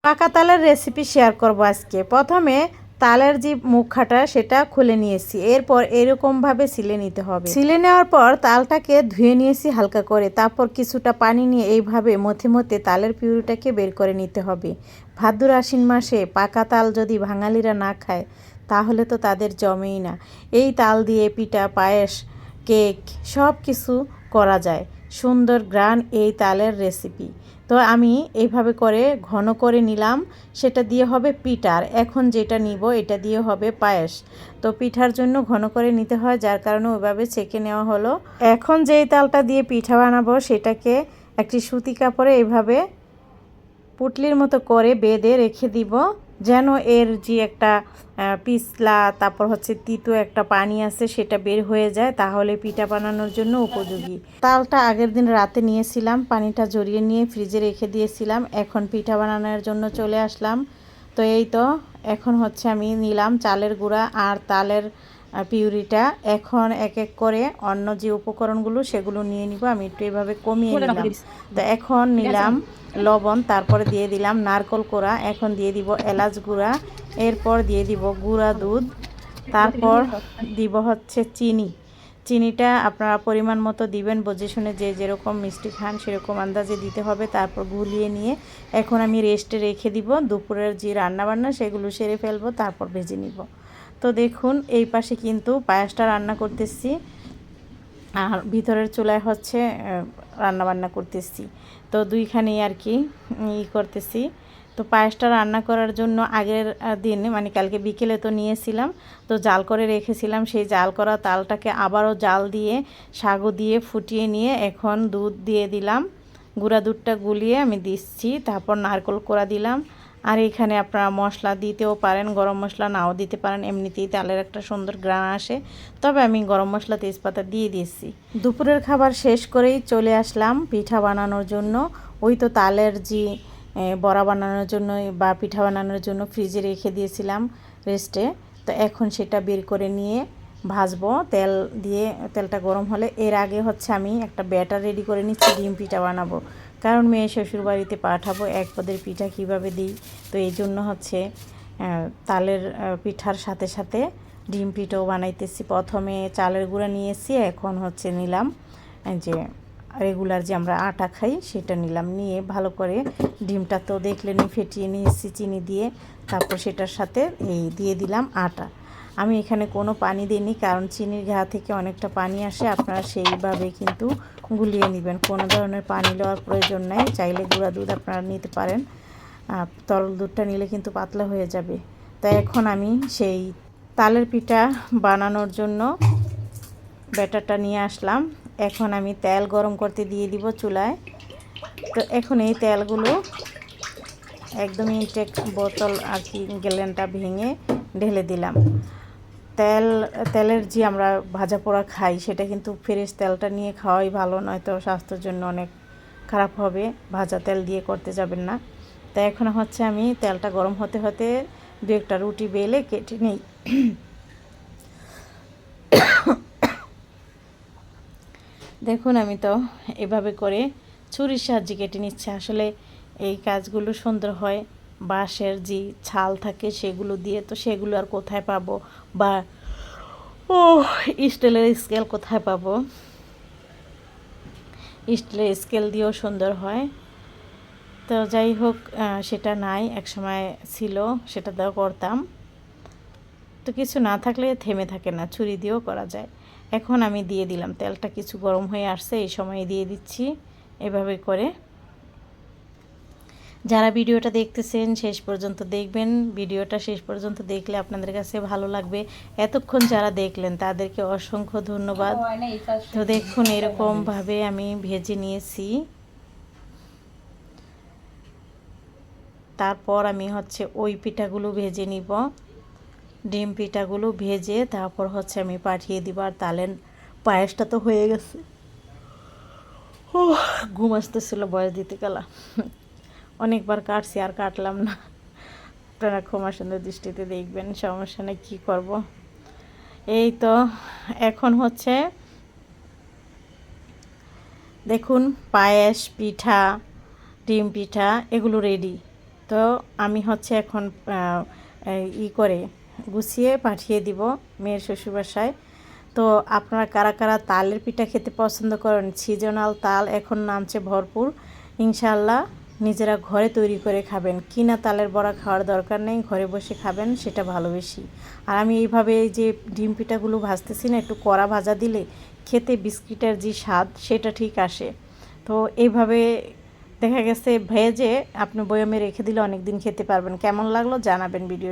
পাকা তালের recipe share করব আজকে। প্রথমে তালের যে মুখাটা সেটা খুলে নিয়েছি, এরপর এরকমভাবে ছিলে নিতে হবে। ছিলে নেওয়ার পর তালটাকে ধুয়ে নিয়েছি হালকা করে, তারপর কিছুটা পানি নিয়ে এইভাবে মথে মথে তালের পিউরিটাকে বের করে নিতে হবে। ভাদ্র আশ্বিন মাসে পাকা তাল যদি বাঙালিরা না খায় তাহলে তো তাদের জমেই না। এই তাল দিয়ে পিঠা, পায়েস, কেক সব কিছু করা যায়। সুন্দর গ্রান এই তালের রেসিপি। তো আমি এইভাবে করে ঘন করে নিলাম, সেটা দিয়ে হবে পিঠার। এখন যেটা নিব এটা দিয়ে হবে পায়েস। তো পিঠার জন্য ঘন করে নিতে হয়, যার কারণে ওইভাবে ছেঁকে নেওয়া হলো। এখন যেই তালটা দিয়ে পিঠা বানাবো সেটাকে একটি সুতি কাপড়ে এইভাবে পুটলির মতো করে বেঁধে রেখে দিব, যেন এর যে একটা পিছলা তারপর হচ্ছে তিতো একটা পানি আছে সেটা বের হয়ে যায়, তাহলে পিঠা বানানোর জন্য উপযোগী। তালটা আগের দিন রাতে নিয়েছিলাম, পানিটা ঝরিয়ে নিয়ে ফ্রিজে রেখে দিয়েছিলাম। এখন পিঠা বানানোর জন্য চলে আসলাম। তো এই তো এখন হচ্ছে আমি নিলাম চালের গুঁড়া আর তালের পিউরিটা। এখন এক এক করে অন্য যে উপকরণগুলো সেগুলো নিয়ে নিব। আমি একটু এভাবে কমিয়ে নিলাম। তো এখন নিলাম লবণ, তারপরে দিয়ে দিলাম নারকেল কোড়া, এখন দিয়ে দিব এলাচ গুঁড়া, এরপর দিয়ে দিব গুঁড়া দুধ, তারপর দিব হচ্ছে চিনি। চিনিটা আপনারা পরিমাণ মতো দিবেন, বুঝে শুনে যে যেরকম মিষ্টি খান সেরকম আন্দাজে দিতে হবে। তারপর গুলিয়ে নিয়ে এখন আমি রেস্টে রেখে দিব। দুপুরের যে রান্নাবান্না সেগুলো সেরে ফেলবো, তারপর ভেজে নিব। তো দেখুন এই পাশে কিন্তু পায়েসটা রান্না করতেছি আর ভিতরের চুলায় হচ্ছে রান্নাবান্না করতেছি। তো দুইখানেই আর কি করতেছি। তো পায়েসটা রান্না করার জন্য আগের দিন মানে কালকে বিকেলে তো নিয়েছিলাম, তো জাল করে রেখেছিলাম। সেই জাল করা তালটাকে আবারও জাল দিয়ে সাগু দিয়ে ফুটিয়ে নিয়ে এখন দুধ দিয়ে দিলাম, গুঁড়া দুধটা গুলিয়ে আমি দিচ্ছি। তারপর নারকেল কোড়া দিলাম। আর এখানে আপনারা মশলা দিতেও পারেন, গরম মশলা নাও দিতে পারেন, এমনিতেই তালের একটা সুন্দর গ্রান আসে। তবে আমি গরম মশলা তেজপাতা দিয়ে দিয়েছি। দুপুরের খাবার শেষ করেই চলে আসলাম পিঠা বানানোর জন্য। ওই তো তালের যে বড়া বানানোর জন্য বা পিঠা বানানোর জন্য ফ্রিজে রেখে দিয়েছিলাম রেস্টে। তো এখন সেটা বের করে নিয়ে ভাজবো তেল দিয়ে। তেলটা গরম হলে এর আগে হচ্ছে আমি একটা ব্যাটার রেডি করে নিচ্ছি, ডিম পিঠা বানাবো। কারণ মেয়ে শ্বশুর বাড়িতে পাঠাবো, এক পদের পিঠা কিভাবে দিই। তো এই জন্য হচ্ছে তালের পিঠার সাথে সাথে ডিম পিঠাও বানাইতেছি। প্রথমে চালের গুঁড়া নিয়েছি, এখন হচ্ছে নিলাম যে রেগুলার যে আমরা আটা খাই সেটা নিলাম। নিয়ে ভালো করে ডিমটা তো দেখলেনি ফেটিয়ে নিয়েছি চিনি দিয়ে। তারপর সেটার সাথে এই দিয়ে দিলাম আটা। আমি এখানে কোনো পানি দিইনি, কারণ চিনির ঘা থেকে অনেকটা পানি আসে। আপনারা সেইভাবে কিন্তু গুলিয়ে নেবেন, কোনো ধরনের পানি দেওয়ার প্রয়োজন নেই। চাইলে গুঁড়া দুধ আপনারা নিতে পারেন, তরল দুধটা নিলে কিন্তু পাতলা হয়ে যাবে। তো এখন আমি সেই তালের পিঠা বানানোর জন্য ব্যাটারটা নিয়ে আসলাম। এখন আমি তেল গরম করতে দিয়ে দিব চুলায়। তো এখন এই তেলগুলো একদমই ইনটেক বোতল আর কি গ্যালনটা ভেঙে ঢেলে দিলাম। তেলের যে আমরা ভাজা পোড়া খাই সেটা কিন্তু ফ্রেশ তেলটা নিয়ে খাওয়াই ভালো, নয়তো স্বাস্থ্যের জন্য অনেক খারাপ হবে। ভাজা তেল দিয়ে করতে যাবেন না। তাই এখন হচ্ছে আমি তেলটা গরম হতে হতে দু একটা রুটি বেলে কেটে নিই। দেখুন আমি তো এভাবে করে ছুরির সাহায্যে কেটে নিচ্ছে। আসলে এই কাজগুলো সুন্দর হয়, বাঁশের যে ছাল থাকে সেগুলো দিয়ে। তো সেগুলো আর কোথায় পাবো, বা স্টিলের স্কেল কোথায় পাবো। স্টিলের স্কেল দিয়েও সুন্দর হয়। তো যাই হোক, সেটা নাই, এক সময় ছিল, সেটা দিয়েও করতাম। তো কিছু না থাকলে থেমে থাকে না, ছুরি দিয়েও করা যায়। এখন আমি দিয়ে দিলাম, তেলটা কিছু গরম হয়ে আসছে, এই সময় দিয়ে দিচ্ছি এভাবে করে। যারা ভিডিওটা দেখতেছেন শেষ পর্যন্ত দেখবেন। ভিডিওটা শেষ পর্যন্ত দেখলে আপনাদের কাছে ভালো লাগবে। এতক্ষণ যারা দেখলেন তাদেরকে অসংখ্য ধন্যবাদ। তো দেখুন এরকমভাবে আমি ভেজে নিয়েছি। তারপর আমি হচ্ছে ওই পিঠাগুলো ভেজে নিব, ডিম পিঠাগুলো ভেজে তারপর হচ্ছে আমি পাঠিয়ে দিব। আর তালের পায়েসটা তো হয়ে গেছে। ঘুম আসতেছিল বয়স দিতে গেলা, অনেকবার কাটছি আর কাটলাম না। আপনারা ক্ষমা সুন্দর দৃষ্টিতে দেখবেন, সমস্যা নেই, কী করব। এই তো এখন হচ্ছে দেখুন পায়েস, পিঠা, ডিম পিঠা এগুলো রেডি। তো আমি হচ্ছে এখন করে গুছিয়ে পাঠিয়ে দিব মেয়ের শ্বশুরবাসায়। তো আপনারা কারা কারা তালের পিঠা খেতে পছন্দ করেন? সিজনাল তাল এখন নামছে ভরপুর। ইনশাআল্লাহ নিজেরা ঘরে তৈরি করে খাবেন, কিনা তালের বড়া খাওয়ার দরকার নেই, ঘরে বসে খাবেন, সেটা ভালো বেশি। আর আমি এইভাবে এই যে ডিম পিঠাগুলো ভাজতেছি না, একটু কড়া ভাজা দিলে খেতে বিস্কিটের যে স্বাদ সেটা ঠিক আসে। তো এইভাবে দেখা গেছে ভেজে আপনি বয়মে রেখে দিলে অনেক দিন খেতে পারবেন। কেমন লাগলো জানাবেন ভিডিও।